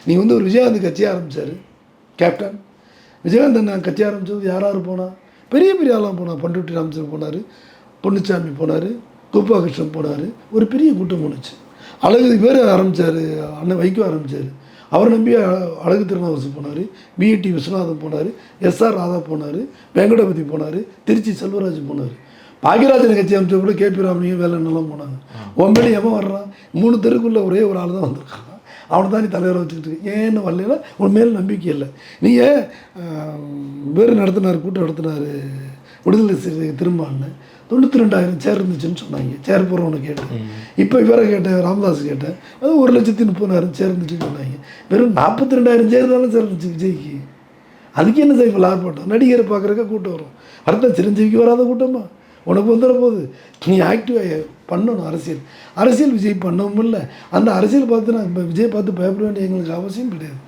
நீ வந்து ஒரு விஜயகாந்த் கட்சி ஆரம்பித்தார் கேப்டன். விஜயகாந்த் அண்ணா கட்சி ஆரம்பித்தது யார் யார் போனால், பெரிய பெரிய ஆளாக போனார். பண்ருட்டி ராமச்சந்திரன் போனார், பொன்னுச்சாமி போனார், கோப்பா கிருஷ்ணன் போனார். ஒரு பெரிய கூட்டம் போணுச்சு. அழகு பேர் ஆரம்பித்தார், அண்ணன் வைகோ ஆரம்பித்தார். அவரை நம்பி அழகு திருநாவுக்கரசு போனார், பிஇடி விஸ்வநாதன் போனார், எஸ்ஆர் ராதா போனார், வெங்கடபதி போனார், திருச்சி செல்வராஜ் போனார். பாக்யராஜன் கட்சி அமைச்ச கூட கேபி ராமலிங்கம் வேலைன்னெல்லாம் போனாங்க. ஒம்பேலி எவன் வர்றான்? 3 தெருக்குள்ளே ஒரே ஒரு ஆள் தான் வந்திருக்கான். அவனை தான் நீ தலைவரை வச்சுக்கிட்டு ஏன்னு வரலைன்னா உன் மேல் நம்பிக்கை இல்லை. நீங்கள் வேறு நடத்தினார், கூட்டம் நடத்தினார் விடுதலை சிறுத்தை திரும்பான்னு. 92,000 சேர் இருந்துச்சுன்னு சொன்னாங்க. சேர் போகிறவனை கேட்டேன். இப்போ இவரை கேட்டேன், ராமதாஸ் கேட்டேன், அது 1,30,30,000 சேர் இருந்துச்சுன்னு சொன்னாங்க. வெறும் 42,000 சேர் தானே சேர் இருந்துச்சு விஜய்க்கு. அதுக்கு என்ன சார் இப்போ ஆர்ப்பாட்டம்? நடிகரை பார்க்குறக்க கூட்டம் வரும். அடுத்த சிரஞ்சீவிக்கு வராத கூட்டமா? உனக்கு வந்துட போகுது. நீ ஆக்டிவாக பண்ணணும். அரசியல் விஜய் பண்ணவும் இல்லை. அந்த அரசியல் பார்த்து நான் விஜய் பார்த்து பயப்பட வேண்டிய எங்களுக்கு அவசியம் கிடையாது.